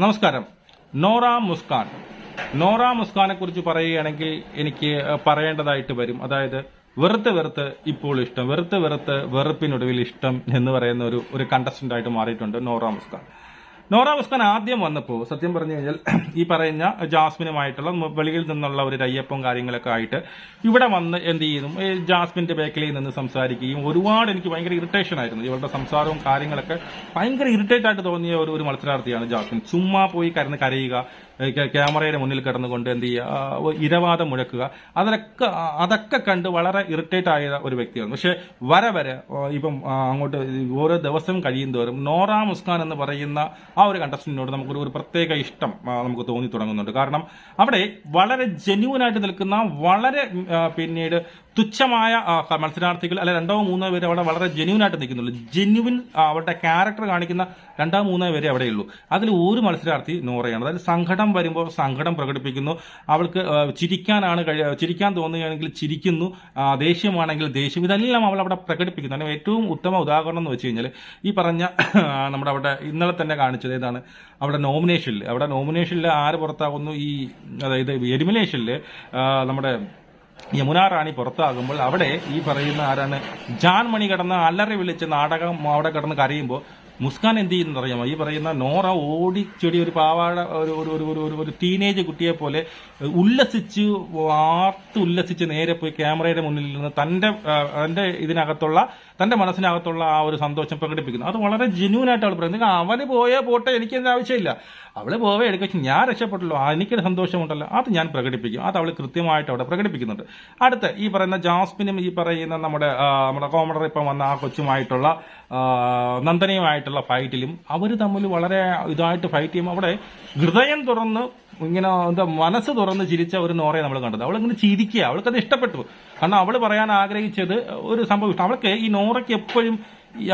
നമസ്കാരം. നോറ മുസ്കാനെ കുറിച്ച് പറയുകയാണെങ്കിൽ എനിക്ക് പറയേണ്ടതായിട്ട് വരും. അതായത് വെറുത്ത് ഇപ്പോൾ ഇഷ്ടം, വെറുപ്പിനൊടുവിൽ ഇഷ്ടം എന്ന് പറയുന്ന ഒരു കണ്ടസ്റ്റന്റ് ആയിട്ട് മാറിയിട്ടുണ്ട് നോറ മുസ്കാൻ ആദ്യം വന്നപ്പോൾ സത്യം പറഞ്ഞു കഴിഞ്ഞാൽ ഈ പറയുന്ന ജാസ്മിനുമായിട്ടുള്ള വെളിയിൽ നിന്നുള്ള ഒരു അയ്യപ്പം കാര്യങ്ങളൊക്കെ ആയിട്ട് ഇവിടെ വന്ന് എന്ത് ചെയ്യുന്നു, ജാസ്മിന്റെ ബേക്കലിൽ നിന്ന് സംസാരിക്കുകയും ഒരുപാട് എനിക്ക് ഭയങ്കര ഇറിറ്റേഷൻ ആയിരുന്നു. ഇവരുടെ സംസാരവും കാര്യങ്ങളൊക്കെ ഭയങ്കര ഇറിറ്റേറ്റ് ആയിട്ട് തോന്നിയ ഒരു മത്സരാർത്ഥിയാണ് ജാസ്മിൻ. ചുമ്മാ പോയി കരയുക, ക്യാമറയുടെ മുന്നിൽ കിടന്നുകൊണ്ട് എന്ത് ചെയ്യുക, ഇരവാദം മുഴക്കുക, അതൊക്കെ കണ്ട് വളരെ ഇറിറ്റേറ്റ് ആയ ഒരു വ്യക്തിയാണ്. പക്ഷെ വരെ ഇപ്പം അങ്ങോട്ട് ഓരോ ദിവസം കഴിയും തോറും നോറ മുസ്കാൻ എന്ന് പറയുന്ന ആ ഒരു കണ്ടസ്റ്റന്റിനോട് നമുക്കൊരു പ്രത്യേക ഇഷ്ടം നമുക്ക് തോന്നി തുടങ്ങുന്നുണ്ട്. കാരണം അവിടെ വളരെ ജെന്യൂനായിട്ട് നിൽക്കുന്ന, വളരെ പിന്നീട് തുച്ഛമായ മത്സരാർത്ഥികൾ അല്ലെ രണ്ടോ മൂന്നോ പേര് അവിടെ വളരെ ജെന്യൂനായിട്ട് നിൽക്കുന്നുള്ളൂ. ജെന്യൂൻ അവരുടെ ക്യാരക്ടർ കാണിക്കുന്ന രണ്ടോ മൂന്നോ പേരെ അവിടെയുള്ളൂ. അതിൽ ഒരു മത്സരാർത്ഥി നോറയാണ്. അതായത് സങ്കടം വരുമ്പോൾ സങ്കടം പ്രകടിപ്പിക്കുന്നു, അവൾക്ക് ചിരിക്കാൻ തോന്നുകയാണെങ്കിൽ ചിരിക്കുന്നു, ദേഷ്യമാണെങ്കിൽ ദേഷ്യം, ഇതെല്ലാം അവൾ അവിടെ പ്രകടിപ്പിക്കുന്നു. അതിന് ഏറ്റവും ഉത്തമ ഉദാഹരണം എന്ന് വെച്ച് കഴിഞ്ഞാൽ ഈ പറഞ്ഞ നമ്മുടെ അവിടെ ഇന്നലെ തന്നെ കാണിച്ചത് ഏതാണ്, അവിടെ നോമിനേഷനിൽ ആര് പുറത്താകുന്നു, അതായത് എലിമിനേഷനിൽ നമ്മുടെ യമുന റാണി പുറത്താകുമ്പോൾ അവിടെ ഈ പറയുന്ന ആരാണ്, ജാൻ മണി കിടന്ന് അലറി വിളിച്ച് നാടകം അവിടെ കിടന്ന് കരയുമ്പോൾ മുസ്കാൻ എന്ത് ചെയ്യുന്നത് അറിയാമോ? ഈ പറയുന്ന നോറ ഓടിച്ചെടി ഒരു പാവാട ഒരു ടീനേജ് കുട്ടിയെ പോലെ ഉല്ലസിച്ച് നേരെ പോയി ക്യാമറയുടെ മുന്നിൽ നിന്ന് തന്റെ മനസ്സിനകത്തുള്ള ആ ഒരു സന്തോഷം പ്രകടിപ്പിക്കുന്നു. അത് വളരെ ജെന്യൂനായിട്ട് അവൾ പറയുന്നത്. അവന് പോട്ടെ, എനിക്കെന്ത് ആവശ്യമില്ല, അവള് പോവേ എടുക്കും, ഞാൻ രക്ഷപ്പെട്ടല്ലോ, എനിക്കൊരു സന്തോഷമുണ്ടല്ലോ, അത് ഞാൻ പ്രകടിപ്പിക്കും. അത് അവൾ കൃത്യമായിട്ട് അവിടെ പ്രകടിപ്പിക്കുന്നുണ്ട്. അടുത്ത ഈ പറയുന്ന ജാസ്മിനും ഈ പറയുന്ന നമ്മുടെ കോമഡർ ഇപ്പം വന്ന ആ കൊച്ചുമായിട്ടുള്ള നന്ദനയുമായിട്ടുള്ള ഫൈറ്റിലും അവർ തമ്മിൽ വളരെ ഇതായിട്ട് ഫൈറ്റ് ചെയ്യുമ്പോൾ അവിടെ ഹൃദയം തുറന്ന് ഇങ്ങനെ മനസ്സ് തുറന്ന് ചിരിച്ച ഒരു നോറയെ നമ്മൾ കണ്ടത്. അവളിങ്ങനെ ചിരിക്കുക, അവൾക്കത് ഇഷ്ടപ്പെട്ടു. കാരണം അവൾ പറയാൻ ആഗ്രഹിച്ചത് ഒരു സംഭവം ഇഷ്ടം. അവൾക്ക് ഈ നോറയ്ക്ക് എപ്പോഴും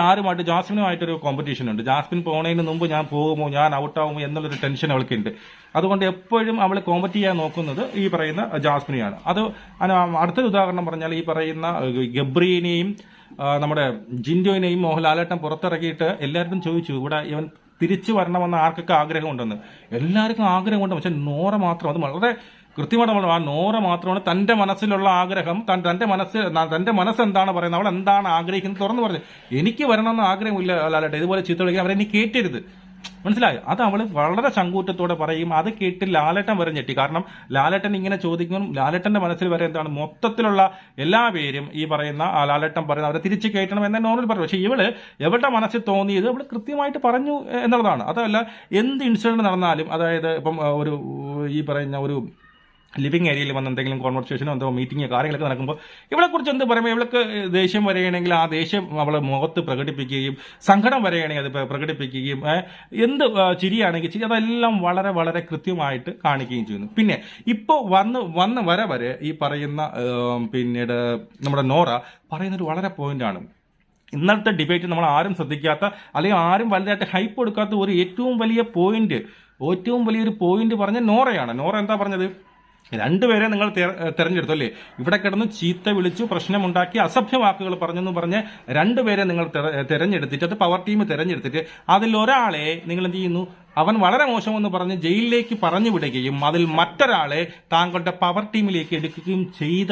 ആരുമായിട്ട് ജാസ്മിനുമായിട്ടൊരു കോമ്പറ്റീഷൻ ഉണ്ട്. ജാസ്മിൻ പോണതിന് മുമ്പ് ഞാൻ പോകുമോ, ഞാൻ ഔട്ടാവുമോ എന്നുള്ളൊരു ടെൻഷൻ അവൾക്കുണ്ട്. അതുകൊണ്ട് എപ്പോഴും അവൾ കോമ്പറ്റ് ചെയ്യാൻ നോക്കുന്നത് ഈ പറയുന്ന ജാസ്മിനെയാണ്. അത് അടുത്തൊരു ഉദാഹരണം പറഞ്ഞാൽ ഈ പറയുന്ന ഗബ്രീനെയും നമ്മുടെ ജിൻഡോയിനെയും മോഹൻലാലേട്ടൻ പുറത്തിറക്കിയിട്ട് എല്ലാവരും ചോദിച്ചു, ഇവിടെ ഇവൻ തിരിച്ചു വരണമെന്ന് ആർക്കൊക്കെ ആഗ്രഹമുണ്ടെന്ന്. എല്ലാവർക്കും ആഗ്രഹമുണ്ട്, പക്ഷെ നോറ മാത്രം, അത് വളരെ കൃത്യമായിട്ട് നമ്മൾ, ആ നോറ മാത്രമാണ് തന്റെ മനസ്സിലുള്ള ആഗ്രഹം, തന്റെ മനസ്സ് എന്താണ് പറയുന്നത്, അവൾ എന്താണ് ആഗ്രഹിക്കുന്നത് തുറന്നു പറഞ്ഞു. എനിക്ക് വരണമെന്ന് ആഗ്രഹമില്ല ലാലേട്ടൻ, ഇതുപോലെ ചീത്ത വിളിക്കാൻ അവരെന്നെ കേറ്റരുത്, മനസ്സിലായോ? അത് അവൾ വളരെ ചങ്കൂറ്റത്തോടെ പറയും. അത് കേട്ട് ലാലേട്ടൻ വരെ ഞെട്ടി. കാരണം ലാലേട്ടൻ ഇങ്ങനെ ചോദിക്കും, ലാലേട്ടന്റെ മനസ്സിൽ വരെ എന്താണ്, മൊത്തത്തിലുള്ള എല്ലാ പേരും ഈ പറയുന്ന ലാലേട്ടൻ പറയുന്ന അവരെ തിരിച്ചു കയറ്റണം എന്ന നോർമൽ പറഞ്ഞു. പക്ഷെ എവളുടെ മനസ്സിൽ തോന്നിയത് അവൾ കൃത്യമായിട്ട് പറഞ്ഞു എന്നുള്ളതാണ്. അതല്ല, എന്ത് ഇൻസിഡന്റ് നടന്നാലും, അതായത് ഇപ്പം ഈ പറയുന്ന ഒരു ലിവിംഗ് ഏരിയയിൽ വന്ന് എന്തെങ്കിലും കോൺവെർസേഷനോ എന്തോ മീറ്റിംഗോ കാര്യങ്ങളൊക്കെ നടക്കുമ്പോൾ ഇവളെക്കുറിച്ച് എന്ത് പറയുമ്പോൾ ഇവൾക്ക് ദേഷ്യം വരികയാണെങ്കിൽ ആ ദേഷ്യം അവളെ മുഖത്ത് പ്രകടിപ്പിക്കുകയും, സങ്കടം വരികയാണെങ്കിൽ അത് പ്രകടിപ്പിക്കുകയും, എന്ത് ചിരിയാണെങ്കിൽ ചിരി, അതെല്ലാം വളരെ വളരെ കൃത്യമായിട്ട് കാണിക്കുകയും ചെയ്യുന്നു. പിന്നെ ഇപ്പോൾ വന്ന് വരെ ഈ പറയുന്ന പിന്നീട് നമ്മുടെ നോറ പറയുന്നൊരു വളരെ പോയിന്റാണ്. ഇന്നത്തെ ഡിബേറ്റ് നമ്മൾ ആരും ശ്രദ്ധിക്കാത്ത, അല്ലെങ്കിൽ ആരും വലുതായിട്ട് ഹൈപ്പ് കൊടുക്കാത്ത ഏറ്റവും വലിയൊരു പോയിന്റ് പറഞ്ഞ നോറയാണ്. നോറ എന്താ പറഞ്ഞത്? രണ്ടുപേരെ നിങ്ങൾ തെരഞ്ഞെടുത്തു അല്ലേ, ഇവിടെ കിടന്ന് ചീത്ത വിളിച്ചു, പ്രശ്നമുണ്ടാക്കി, അസഭ്യ വാക്കുകൾ പറഞ്ഞെന്ന് പറഞ്ഞ് രണ്ടുപേരെ നിങ്ങൾ തെരഞ്ഞെടുത്തിട്ട്, അത് പവർ ടീം തെരഞ്ഞെടുത്തിട്ട് അതിലൊരാളെ നിങ്ങൾ എന്ത് ചെയ്യുന്നു, അവൻ വളരെ മോശമെന്ന് പറഞ്ഞ് ജയിലിലേക്ക് പറഞ്ഞു വിടുകയും അതിൽ മറ്റൊരാളെ താങ്കളുടെ പവർ ടീമിലേക്ക് എടുക്കുകയും ചെയ്ത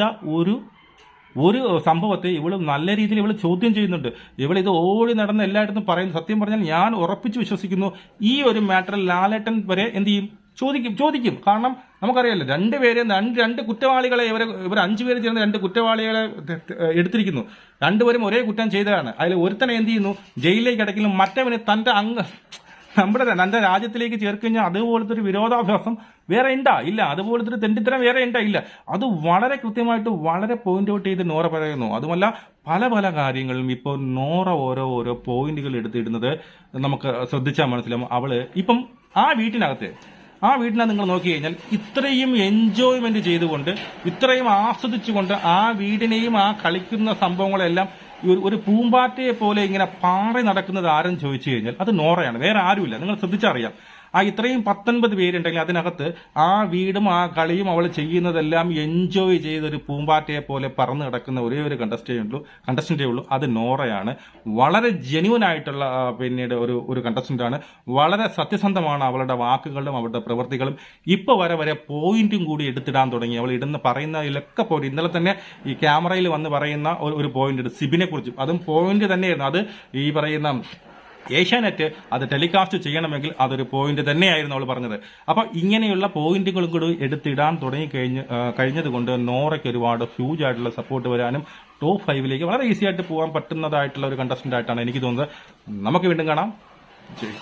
ഒരു സംഭവത്തെ ഇവള് നല്ല രീതിയിൽ ഇവള് ചോദ്യം ചെയ്യുന്നുണ്ട്. ഇവളിത് ഓടി നടന്ന് എല്ലായിടത്തും പറയുന്നു. സത്യം പറഞ്ഞാൽ ഞാൻ ഉറപ്പിച്ചു വിശ്വസിക്കുന്നു, ഈ ഒരു മാറ്ററിൽ ലാലേട്ടൻ വരെ എന്ത് ചെയ്യും, ചോദിക്കും. കാരണം നമുക്കറിയാലോ, രണ്ട് കുറ്റവാളികളെ ഇവർ 5 പേര് ചേർന്ന് 2 കുറ്റവാളികളെ എടുത്തിരിക്കുന്നു. രണ്ടുപേരും ഒരേ കുറ്റം ചെയ്തതാണ്. അതിൽ ഒരുത്തനെ എന്ത് ചെയ്യുന്നു, ജയിലിലേക്ക് അടയ്ക്കുന്നു, മറ്റവന് തന്റെ രാജ്യത്തിലേക്ക് ചേർക്കഴിഞ്ഞാൽ അതുപോലത്തെ ഒരു വിരോധാഭാസം വേറെ ഇല്ല. അതുപോലത്തെ ഒരു തെണ്ടിത്തരം വേറെ ഇല്ല. അത് വളരെ കൃത്യമായിട്ട് വളരെ പോയിന്റ് ഔട്ട് ചെയ്ത് നോറ പറയുന്നു. അതുമല്ല, പല കാര്യങ്ങളിലും ഇപ്പോൾ നോറ ഓരോ പോയിന്റുകൾ എടുത്തിടുന്നത് നമുക്ക് ശ്രദ്ധിച്ചാൽ മനസ്സിലാവും. അവള് ഇപ്പം ആ വീട്ടിനകത്ത് നിങ്ങൾ നോക്കി കഴിഞ്ഞാൽ ഇത്രയും എൻജോയ്മെന്റ് ചെയ്തുകൊണ്ട്, ഇത്രയും ആസ്വദിച്ചുകൊണ്ട് ആ വീടിനെയും ആ കളിക്കുന്ന സംഭവങ്ങളെല്ലാം ഒരു പൂമ്പാറ്റയെ പോലെ ഇങ്ങനെ പാറി നടക്കുന്നത് ആരും ചോദിച്ചു കഴിഞ്ഞാൽ അത് നോറയാണ്, വേറെ ആരുമില്ല. നിങ്ങൾ ശ്രദ്ധിച്ചറിയാം. ഇത്രയും 19 പേരുണ്ടെങ്കിൽ അതിനകത്ത് ആ വീടും ആ കളിയും അവൾ ചെയ്യുന്നതെല്ലാം എൻജോയ് ചെയ്തൊരു പൂമ്പാറ്റയെ പോലെ പറന്ന് കിടക്കുന്ന ഒരേ ഒരു കണ്ടസ്റ്റന്റേ ഉള്ളൂ, അത് നോറയാണ്. വളരെ ജെന്യൂൻ ആയിട്ടുള്ള പിന്നീട് ഒരു കണ്ടസ്റ്റന്റ് ആണ്. വളരെ സത്യസന്ധമാണ് അവളുടെ വാക്കുകളും അവളുടെ പ്രവൃത്തികളും. ഇപ്പൊ വരെ പോയിന്റും കൂടി എടുത്തിടാൻ തുടങ്ങി. അവൾ പറയുന്നതിലൊക്കെ പോയിട്ട് ഇന്നലെ തന്നെ ഈ ക്യാമറയിൽ വന്ന് പറയുന്ന ഒരു പോയിന്റ് സിബിനെ കുറിച്ചും അതും പോയിന്റ് തന്നെയായിരുന്നു. അത് ഈ പറയുന്ന ഏഷ്യാനെറ്റ് അത് ടെലികാസ്റ്റ് ചെയ്യണമെങ്കിൽ അതൊരു പോയിന്റ് തന്നെയായിരുന്നു അവൾ പറഞ്ഞത്. അപ്പൊ ഇങ്ങനെയുള്ള പോയിന്റുകളും കൂടി എടുത്തിടാൻ കഴിഞ്ഞത് കൊണ്ട് നോറയ്ക്ക് ഒരുപാട് ഹ്യൂജ് ആയിട്ടുള്ള സപ്പോർട്ട് വരാനും ടോപ്പ് 5 വളരെ ഈസി ആയിട്ട് പോകാൻ പറ്റുന്നതായിട്ടുള്ള ഒരു കണ്ടസ്റ്റന്റ് ആയിട്ടാണ് എനിക്ക് തോന്നുന്നത്. നമുക്ക് വീണ്ടും കാണാം. ശരി.